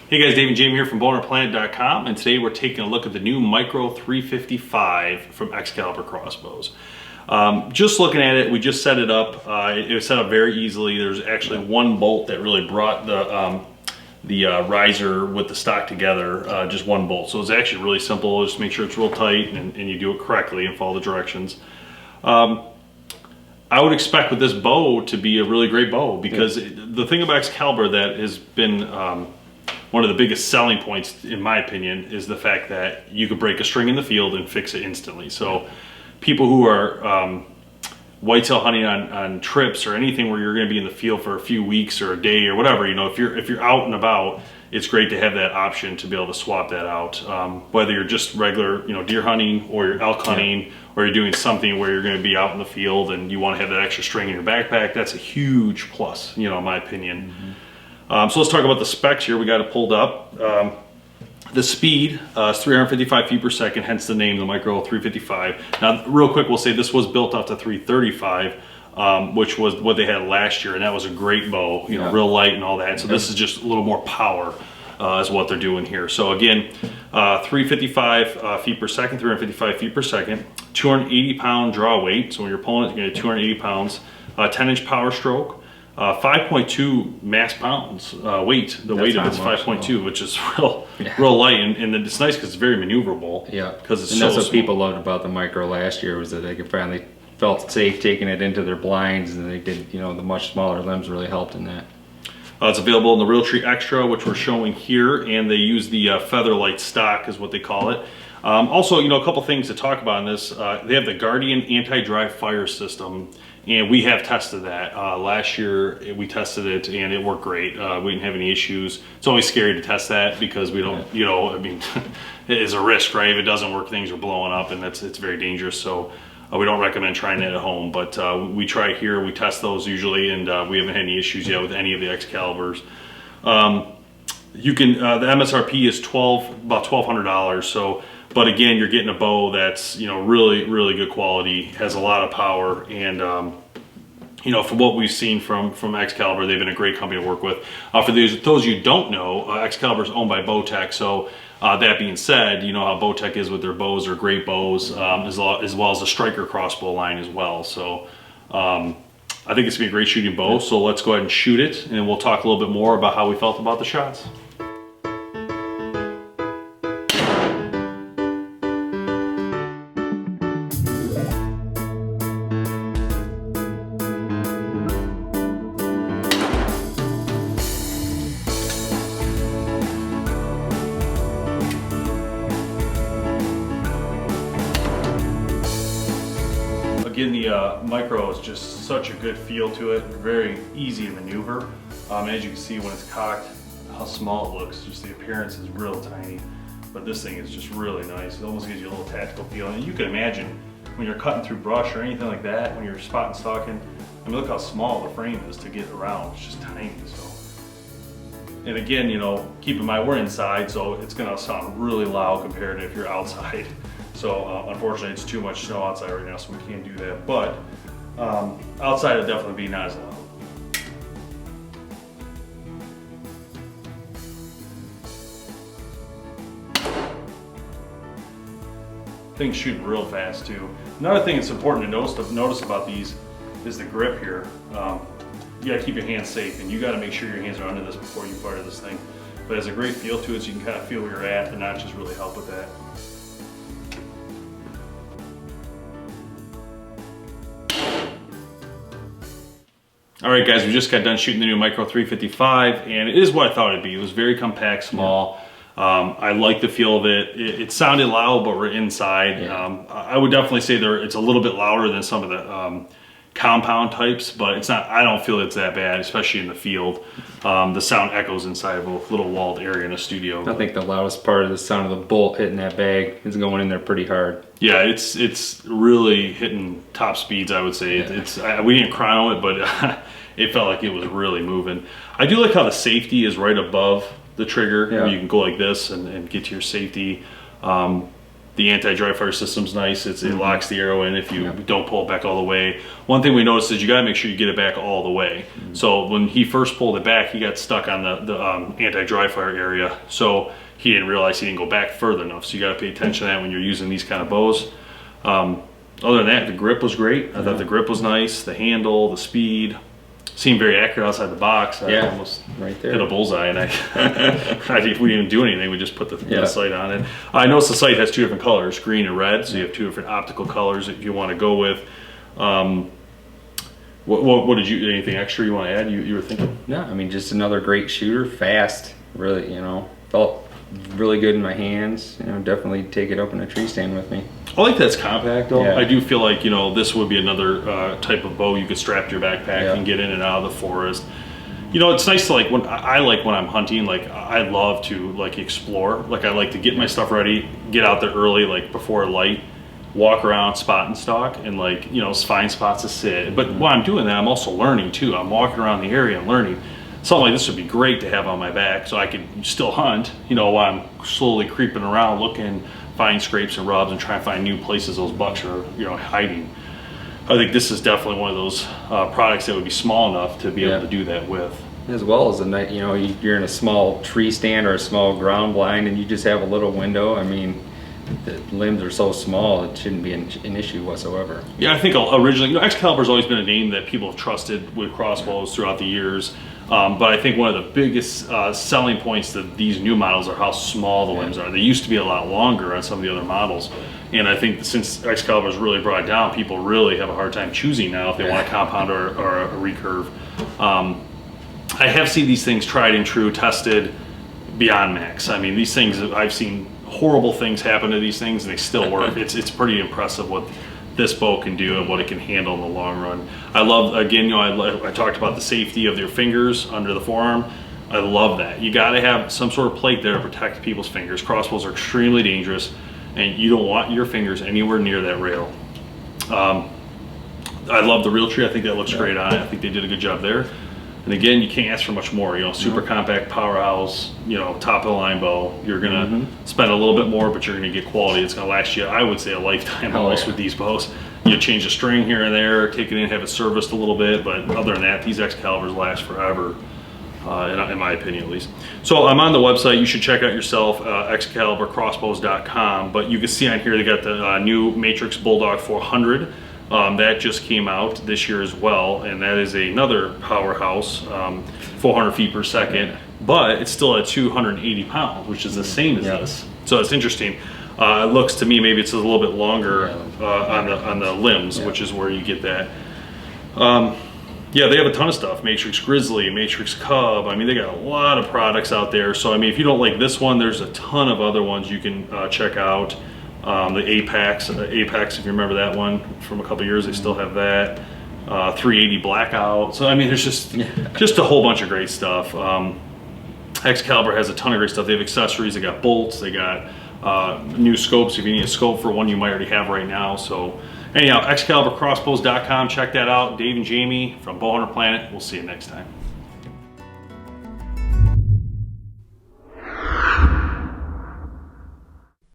Hey guys, Dave and Jamie here from BowHunterPlanet.com, and today we're taking a look at the new Micro 355 from Excalibur Crossbows. Just looking at it, we just set it up. It was set up very easily. There's actually one bolt that really brought the riser with the stock together, just one bolt. So it's actually really simple. Just make sure it's real tight and you do it correctly and follow the directions. I would expect with this bow to be a really great bow because the thing about Excalibur that has been one of the biggest selling points, in my opinion, is the fact that you could break a string in the field and fix it instantly. So people who are whitetail hunting on trips or anything where you're going to be in the field for a few weeks or a day or whatever, if you're out and about, it's great to have that option to be able to swap that out. Whether you're just regular, deer hunting or you're elk hunting, or you're doing something where you're going to be out in the field and you want to have that extra string in your backpack, that's a huge plus, in my opinion. So let's talk about the specs here. We got it pulled up. The speed is 355 feet per second, hence the name, the Micro 355. Now, real quick, we'll say this was built out to 335, which was what they had last year, and that was a great bow, real light and all that. So this is just a little more power is what they're doing here. So again, 355 feet per second, 355 feet per second, 280 pound draw weight. So when you're pulling it, you're going to get 280 pounds, 10-inch power stroke. 5.2 mass pounds weight. The weight of it's 5.2, which is real light, and it's nice because it's very maneuverable. Yeah, because it's that's what people loved about the Micro last year, was that they could finally felt safe taking it into their blinds, and they did. The much smaller limbs really helped in that. It's available in the Realtree Extra, which we're showing here, and they use the Featherlight stock, is what they call it. Also, a couple things to talk about in this. They have the Guardian anti-dry fire system. And we have tested that. Last year we tested it and it worked great. We didn't have any issues. It's always scary to test that because we don't, it is a risk, right? If it doesn't work, things are blowing up and it's very dangerous. So we don't recommend trying it at home, but we try it here. We test those usually, and we haven't had any issues yet with any of the Excaliburs. You can, the MSRP is about $1,200. So, but again, you're getting a bow that's, really, really good quality, has a lot of power, and, from what we've seen from Excalibur, they've been a great company to work with. For those you don't know, Excalibur is owned by Bowtech, so that being said, you know how Bowtech is with their bows. They're great bows, as well as the Striker crossbow line as well. So I think it's going to be a great shooting bow, so let's go ahead and shoot it, and we'll talk a little bit more about how we felt about the shots. Again, the Micro is just such a good feel to it, very easy to maneuver. As you can see when it's cocked, how small it looks, just the appearance is real tiny. But this thing is just really nice. It almost gives you a little tactical feel. And you can imagine when you're cutting through brush or anything like that, when you're spot and stalking, look how small the frame is to get around. It's just tiny. So. And again, keep in mind we're inside, so it's gonna sound really loud compared to if you're outside. So unfortunately it's too much snow outside right now, so we can't do that. But outside it'll definitely be not as loud. Things shooting real fast too. Another thing that's important to notice about these is the grip here. You gotta keep your hands safe, and you gotta make sure your hands are under this before you fire this thing. But it has a great feel to it, so you can kind of feel where you're at. The notches really help with that. All right, guys, we just got done shooting the new Micro 355, and it is what I thought it'd be. It was very compact, small. I like the feel of it. It sounded loud, but we're inside. I would definitely say it's a little bit louder than some of the compound types, but it's not. I don't feel it's that bad, especially in the field. The sound echoes inside of a little walled area in a studio. I think the loudest part of the sound of the bolt hitting that bag is going in there pretty hard. Yeah, it's really hitting top speeds, I would say. We didn't chrono it, but it felt like it was really moving. I do like how the safety is right above the trigger. You can go like this and get to your safety. The anti-dry fire system's nice. It locks the arrow in if you don't pull it back all the way. One thing we noticed is you got to make sure you get it back all the way. So when he first pulled it back, he got stuck on the anti-dry fire area. So he didn't realize he didn't go back further enough. So you got to pay attention to that when you're using these kind of bows. Other than that, the grip was great. I thought the grip was nice. The handle, the speed. Seemed very accurate outside the box. I almost right there. hit a bullseye, and we didn't even do anything. We just put the sight on it. I noticed the sight has two different colors, green and red. So you have two different optical colors that you want to go with. What did you? Anything extra you want to add? You were thinking? No, I mean, just another great shooter, fast. Really, felt really good in my hands. Definitely take it up in a tree stand with me. I like that it's compact though. Yeah. I do feel like this would be another type of bow you could strap to your backpack and get in and out of the forest. It's nice to when I'm hunting. Like I love to explore. Like I like to get my stuff ready, get out there early, like before light, walk around, spot and stalk, and find spots to sit. But while I'm doing that, I'm also learning too. I'm walking around the area and learning. Something like this would be great to have on my back, so I could still hunt. While I'm slowly creeping around, looking, find scrapes and rubs, and try and find new places those bucks are hiding. I think this is definitely one of those products that would be small enough to be able to do that with. As well as you're in a small tree stand or a small ground blind, and you just have a little window. I mean, the limbs are so small, it shouldn't be an issue whatsoever. Yeah, I think originally, Excalibur's always been a name that people have trusted with crossbows throughout the years. But I think one of the biggest selling points to these new models are how small the limbs are. They used to be a lot longer on some of the other models. And I think since Excalibur's really brought it down, people really have a hard time choosing now if they want a compound or a recurve. I have seen these things tried and true, tested beyond max. I mean, these things, I've seen horrible things happen to these things and they still work. It's pretty impressive what this bow can do and what it can handle in the long run. I love, again, I talked about the safety of your fingers under the forearm. I love that. You got to have some sort of plate there to protect people's fingers. Crossbows are extremely dangerous and you don't want your fingers anywhere near that rail. I love the Realtree. I think that looks great on it. I think they did a good job there. And again, you can't ask for much more. Super compact powerhouse, top of the line bow. You're gonna spend a little bit more, but you're gonna get quality. It's gonna last you, I would say, a lifetime almost with these bows. You change the string here and there, take it in, have it serviced a little bit, but other than that, these Excaliburs last forever, in my opinion at least. So I'm on the website. You should check out yourself, ExcaliburCrossbows.com. But you can see on here they got the new Matrix Bulldog 400. That just came out this year as well, and that is another powerhouse, 400 feet per second, but it's still at 280 pounds, which is the same as this. So it's interesting. It looks to me maybe it's a little bit longer on the limbs, which is where you get that. Yeah, they have a ton of stuff. Matrix Grizzly, Matrix Cub. I mean, they got a lot of products out there. So I mean, if you don't like this one, there's a ton of other ones you can check out. The Apex, if you remember that one from a couple years, they still have that. 380 Blackout. So I mean, there's just a whole bunch of great stuff. Excalibur has a ton of great stuff. They have accessories. They got bolts. They got new scopes. If you need a scope for one, you might already have right now. So anyhow, ExcaliburCrossbows.com. Check that out. Dave and Jamie from BowHunterPlanet. We'll see you next time.